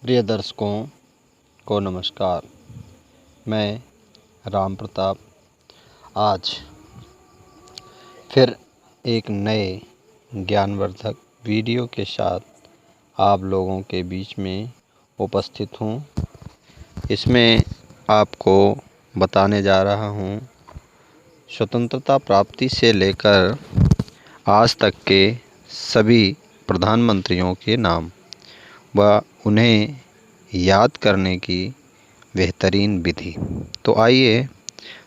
प्रिय दर्शकों को नमस्कार। मैं राम प्रताप आज फिर एक नए ज्ञानवर्धक वीडियो के साथ आप लोगों के बीच में उपस्थित हूँ। इसमें आपको बताने जा रहा हूँ स्वतंत्रता प्राप्ति से लेकर आज तक के सभी प्रधानमंत्रियों के नाम व उन्हें याद करने की बेहतरीन विधि। तो आइए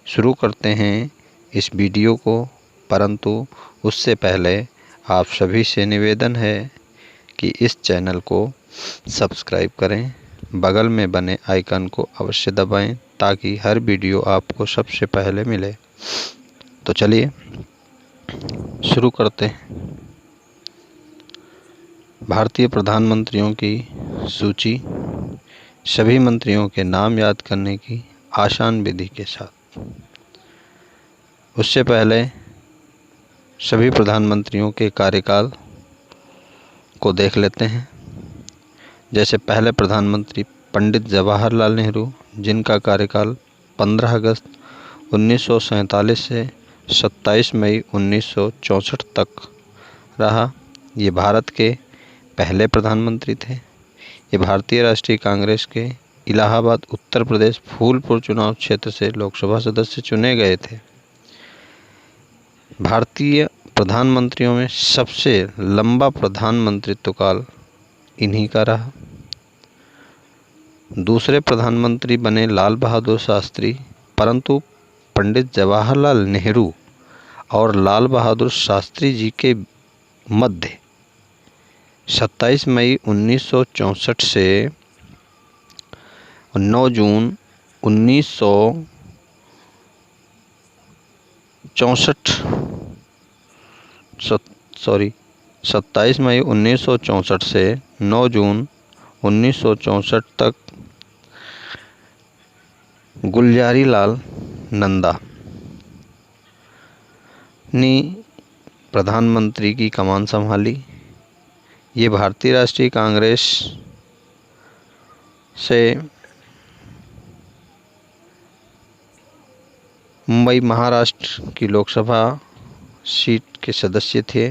शुरू करते हैं इस वीडियो को, परंतु उससे पहले आप सभी से निवेदन है कि इस चैनल को सब्सक्राइब करें, बगल में बने आइकन को अवश्य दबाएं ताकि हर वीडियो आपको सबसे पहले मिले। तो चलिए शुरू करते हैं। भारतीय प्रधानमंत्रियों की सूची, सभी मंत्रियों के नाम याद करने की आसान विधि के साथ। उससे पहले सभी प्रधानमंत्रियों के कार्यकाल को देख लेते हैं। जैसे पहले प्रधानमंत्री पंडित जवाहरलाल नेहरू, जिनका कार्यकाल 15 अगस्त 1947 से 27 मई 1964 तक रहा। ये भारत के पहले प्रधानमंत्री थे। ये भारतीय राष्ट्रीय कांग्रेस के इलाहाबाद उत्तर प्रदेश फूलपुर चुनाव क्षेत्र से लोकसभा सदस्य चुने गए थे। भारतीय प्रधानमंत्रियों में सबसे लंबा प्रधानमंत्रित्व काल इन्हीं का रहा। दूसरे प्रधानमंत्री बने लाल बहादुर शास्त्री, परंतु पंडित जवाहरलाल नेहरू और लाल बहादुर शास्त्री जी के मध्य 27 मई 1964 से 9 जून 27 मई 1964 से 9 जून 1964 तक गुलजारी लाल नंदा ने प्रधानमंत्री की कमान संभाली। ये भारतीय राष्ट्रीय कांग्रेस से मुंबई महाराष्ट्र की लोकसभा सीट के सदस्य थे।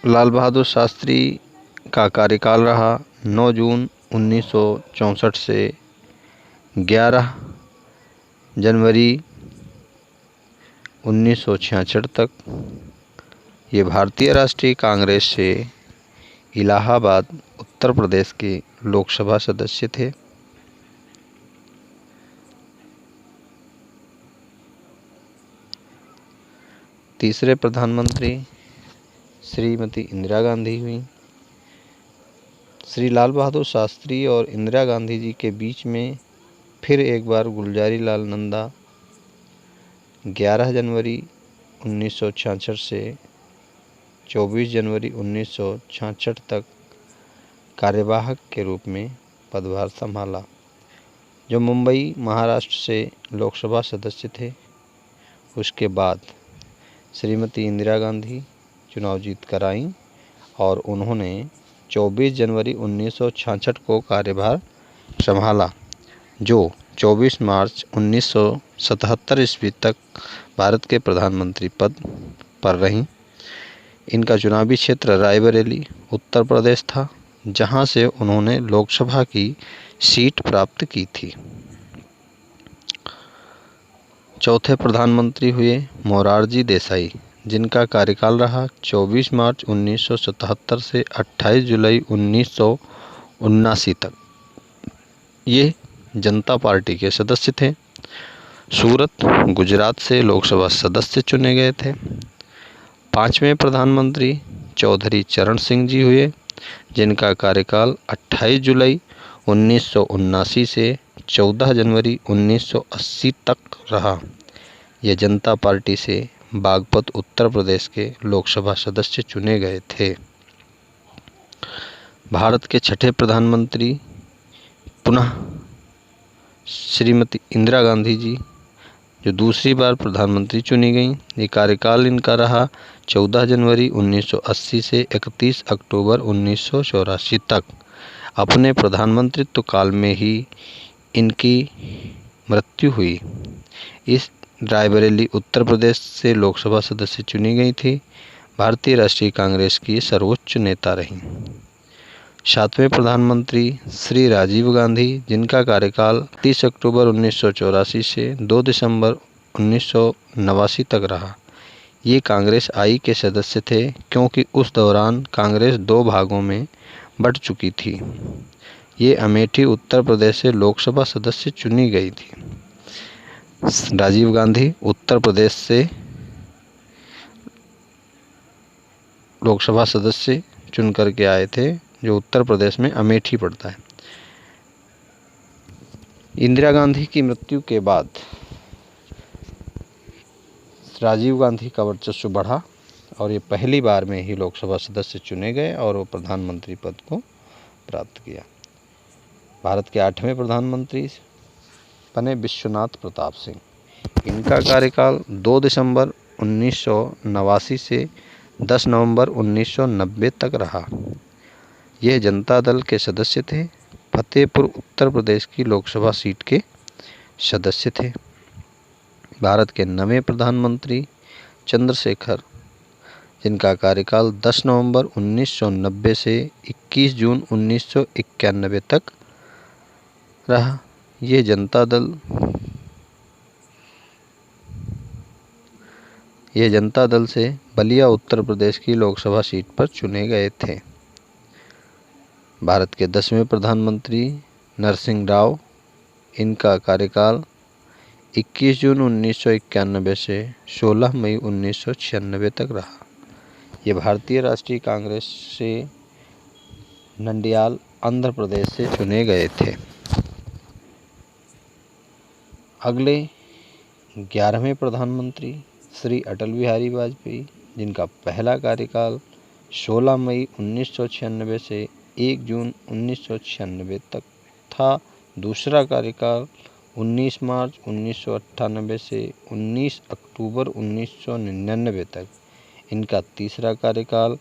लाल बहादुर शास्त्री का कार्यकाल रहा 9 जून 1964 से 11 जनवरी 1966 तक। ये भारतीय राष्ट्रीय कांग्रेस से इलाहाबाद उत्तर प्रदेश के लोकसभा सदस्य थे। तीसरे प्रधानमंत्री श्रीमती इंदिरा गांधी हुई। श्री लाल बहादुर शास्त्री और इंदिरा गांधी जी के बीच में फिर एक बार गुलजारी लाल नंदा 11 जनवरी 1966 से 24 जनवरी 1966 तक कार्यवाहक के रूप में पदभार संभाला, जो मुंबई महाराष्ट्र से लोकसभा सदस्य थे। उसके बाद श्रीमती इंदिरा गांधी चुनाव जीत कर आईं और उन्होंने 24 जनवरी 1966 को कार्यभार संभाला, जो 24 मार्च 1977 ईस्वी तक भारत के प्रधानमंत्री पद पर रहीं। इनका चुनावी क्षेत्र रायबरेली उत्तर प्रदेश था, जहां से उन्होंने लोकसभा की सीट प्राप्त की थी। चौथे प्रधानमंत्री हुए मोरारजी देसाई, जिनका कार्यकाल रहा 24 मार्च 1977 से 28 जुलाई 1979 तक। ये जनता पार्टी के सदस्य थे। सूरत गुजरात से लोकसभा सदस्य चुने गए थे। पांचवें प्रधानमंत्री चौधरी चरण सिंह जी हुए, जिनका कार्यकाल 28 जुलाई 1979 से 14 जनवरी 1980 तक रहा। ये जनता पार्टी से बागपत उत्तर प्रदेश के लोकसभा सदस्य चुने गए थे। भारत के छठे प्रधानमंत्री पुनः श्रीमती इंदिरा गांधी जी जो दूसरी बार प्रधानमंत्री चुनी गईं। ये कार्यकाल इनका रहा 14 जनवरी 1980 से 31 अक्टूबर 1984 तक। अपने प्रधानमंत्रित्व काल में ही इनकी मृत्यु हुई। इस रायबरेली उत्तर प्रदेश से लोकसभा सदस्य चुनी गई थी। भारतीय राष्ट्रीय कांग्रेस की सर्वोच्च नेता रहीं। 7वें प्रधानमंत्री श्री राजीव गांधी, जिनका कार्यकाल 30 अक्टूबर 1984 से 2 दिसंबर 1989 तक रहा। ये कांग्रेस आई के सदस्य थे, क्योंकि उस दौरान कांग्रेस 2 भागों में बंट चुकी थी। ये अमेठी उत्तर प्रदेश से लोकसभा सदस्य चुनी गई थी। राजीव गांधी उत्तर प्रदेश से लोकसभा सदस्य चुन करके आए थे, जो उत्तर प्रदेश में अमेठी पड़ता है। इंदिरा गांधी की मृत्यु के बाद राजीव गांधी का वर्चस्व बढ़ा और ये पहली बार में ही लोकसभा सदस्य चुने गए और वो प्रधानमंत्री पद को प्राप्त किया। भारत के 8वें प्रधानमंत्री बने विश्वनाथ प्रताप सिंह। इनका कार्यकाल 2 दिसंबर 1989 से 10 नवंबर 1990 तक रहा। यह जनता दल के सदस्य थे। फतेहपुर उत्तर प्रदेश की लोकसभा सीट के सदस्य थे। भारत के 9वें प्रधानमंत्री चंद्रशेखर, जिनका कार्यकाल 10 नवंबर 1990 से 21 जून 1991 तक रहा। ये जनता दल से बलिया उत्तर प्रदेश की लोकसभा सीट पर चुने गए थे। भारत के 10वें प्रधानमंत्री नरसिंह राव, इनका कार्यकाल 21 जून 1991 से 16 मई 1996 तक रहा। ये भारतीय राष्ट्रीय कांग्रेस से नंडियाल आंध्र प्रदेश से चुने गए थे। अगले 11वें प्रधानमंत्री श्री अटल बिहारी वाजपेयी, जिनका पहला कार्यकाल 16 मई 1996 से 1 जून 1996 तक था। दूसरा कार्यकाल 19 मार्च 1998 से 19 अक्टूबर 1999 तक। इनका तीसरा कार्यकाल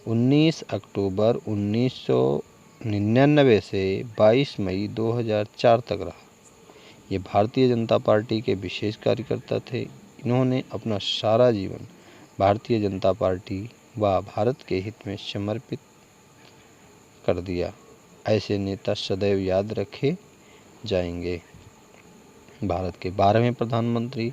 19 अक्टूबर 1999 से 22 मई 2004 तक रहा। ये भारतीय जनता पार्टी के विशेष कार्यकर्ता थे। इन्होंने अपना सारा जीवन भारतीय जनता पार्टी व भारत के हित में समर्पित कर दिया। ऐसे नेता सदैव याद रखे जाएंगे। भारत के 12वें प्रधानमंत्री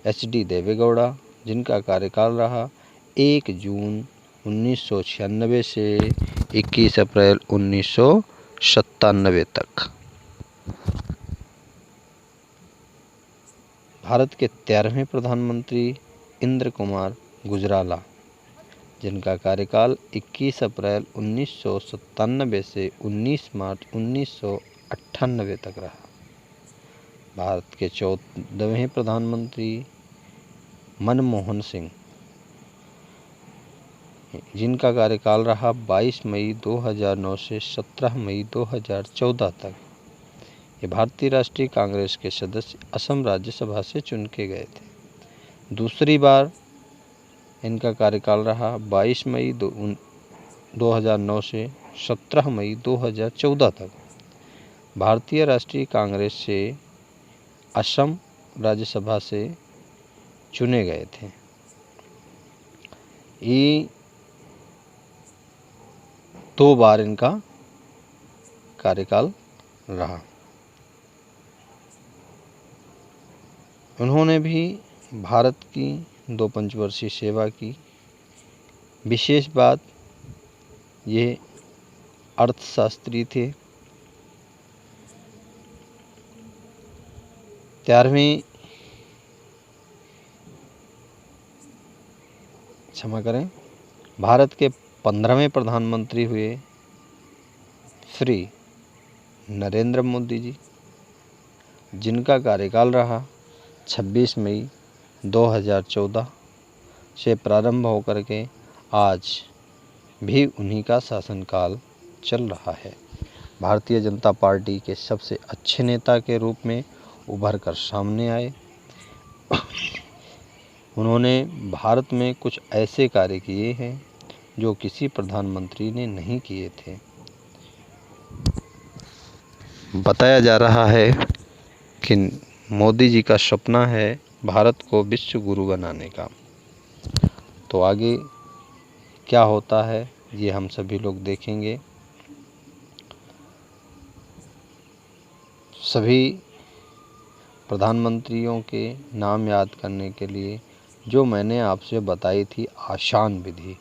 HD देवेगौड़ा, जिनका कार्यकाल रहा 1 जून 1996 से 21 अप्रैल 1997 तक। भारत के 13वें प्रधानमंत्री इंद्र कुमार गुजराला, जिनका कार्यकाल 21 अप्रैल 1997 से 19 मार्च 1998 तक रहा। भारत के 14वें प्रधानमंत्री मनमोहन सिंह, जिनका कार्यकाल रहा 22 मई 2009 से 17 मई 2014 तक। ये भारतीय राष्ट्रीय कांग्रेस के सदस्य असम राज्यसभा से चुन के गए थे। दूसरी बार इनका कार्यकाल रहा 22 मई 2009 से 17 मई 2014 तक। भारतीय राष्ट्रीय कांग्रेस से असम राज्यसभा से चुने गए थे। ये 2 बार इनका कार्यकाल रहा। उन्होंने भी भारत की 2 पंचवर्षीय सेवा की। विशेष बात, ये अर्थशास्त्री थे। 13वें के 15वें प्रधानमंत्री हुए श्री नरेंद्र मोदी जी, जिनका कार्यकाल रहा 26 मई 2014 से प्रारंभ होकर के आज भी उन्हीं का शासनकाल चल रहा है। भारतीय जनता पार्टी के सबसे अच्छे नेता के रूप में उभर कर सामने आए। उन्होंने भारत में कुछ ऐसे कार्य किए हैं जो किसी प्रधानमंत्री ने नहीं किए थे। बताया जा रहा है कि मोदी जी का सपना है भारत को विश्व गुरु बनाने का। तो आगे क्या होता है ये हम सभी लोग देखेंगे। सभी प्रधानमंत्रियों के नाम याद करने के लिए जो मैंने आपसे बताई थी आसान विधि,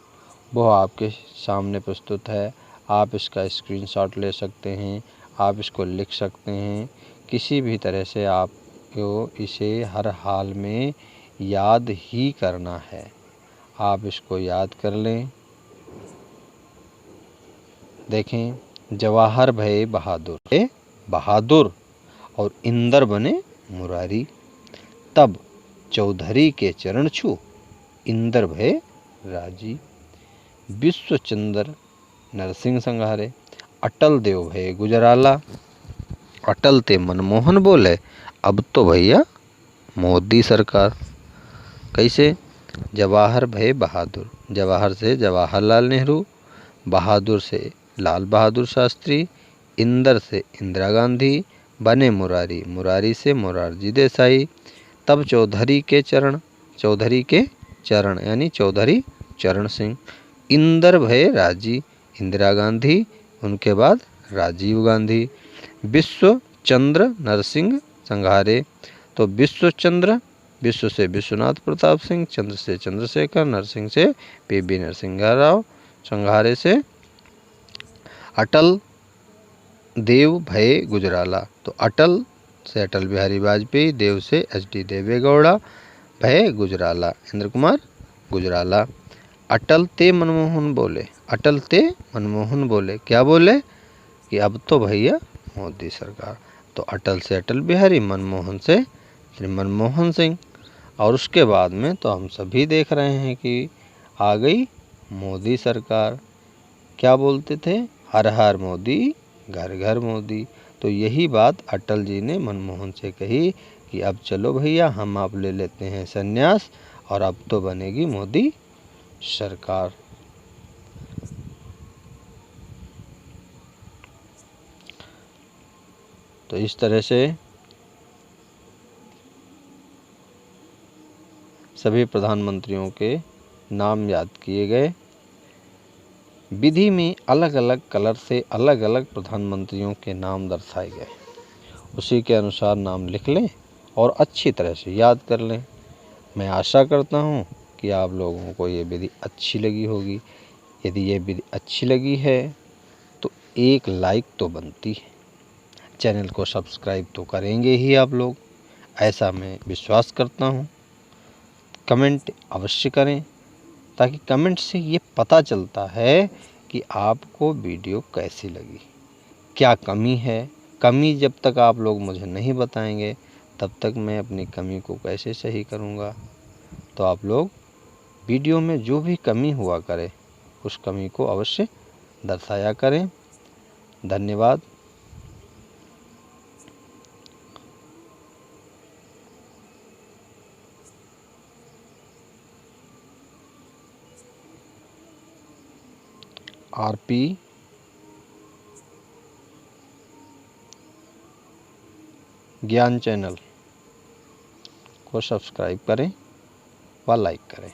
वो आपके सामने प्रस्तुत है। आप इसका स्क्रीनशॉट ले सकते हैं, आप इसको लिख सकते हैं। किसी भी तरह से आपको इसे हर हाल में याद ही करना है। आप इसको याद कर लें। देखें, जवाहर भये बहादुर, बहादुर और इंदर बने मुरारी, तब चौधरी के चरण छू इंदर भये राजी। विश्व चंद्र नरसिंह संघारे, अटल देव भये गुजराला। अटल ते मनमोहन बोले, अब तो भैया मोदी सरकार। कैसे? जवाहर भये बहादुर, जवाहर से जवाहरलाल नेहरू, बहादुर से लाल बहादुर शास्त्री, इंदर से इंदिरा गांधी, बने मुरारी, मुरारी से मोरारजी देसाई। तब चौधरी के चरण यानी चौधरी चरण सिंह। इंदर भये राजी, इंदिरा गांधी, उनके बाद राजीव गांधी। विश्व चंद्र नरसिंह संघारे, तो विश्व चंद्र, विश्व से विश्वनाथ प्रताप सिंह, चंद्र से चंद्रशेखर, नरसिंह से पीवी नरसिंह राव, संघारे से अटल देव भये गुजराला। तो अटल से अटल बिहारी वाजपेयी, देव से HD देवेगौड़ा, भये गुजराला इंद्र कुमार गुजराला। अटल ते मनमोहन बोले, अटल ते मनमोहन बोले, क्या बोले कि अब तो भैया मोदी सरकार। तो अटल से अटल बिहारी, मनमोहन से श्री मनमोहन सिंह। और उसके बाद में तो हम सभी देख रहे हैं कि आ गई मोदी सरकार। क्या बोलते थे? हर हर मोदी, घर घर मोदी। तो यही बात अटल जी ने मनमोहन से कही कि अब चलो भैया, हम आप ले लेते हैं संन्यास और अब तो बनेगी मोदी सरकार। तो इस तरह से सभी प्रधानमंत्रियों के नाम याद किए गए। विधि में अलग अलग कलर से अलग अलग प्रधानमंत्रियों के नाम दर्शाए गए। उसी के अनुसार नाम लिख लें और अच्छी तरह से याद कर लें। मैं आशा करता हूँ कि आप लोगों को ये विधि अच्छी लगी होगी। यदि ये विधि अच्छी लगी है तो एक लाइक तो बनती है। चैनल को सब्सक्राइब तो करेंगे ही आप लोग, ऐसा मैं विश्वास करता हूँ। कमेंट अवश्य करें, ताकि कमेंट से ये पता चलता है कि आपको वीडियो कैसी लगी, क्या कमी है। कमी जब तक आप लोग मुझे नहीं बताएंगे तब तक मैं अपनी कमी को कैसे सही करूँगा। तो आप लोग वीडियो में जो भी कमी हुआ करे उस कमी को अवश्य दर्शाया करें। धन्यवाद। RP ज्ञान चैनल को सब्सक्राइब करें व लाइक करें।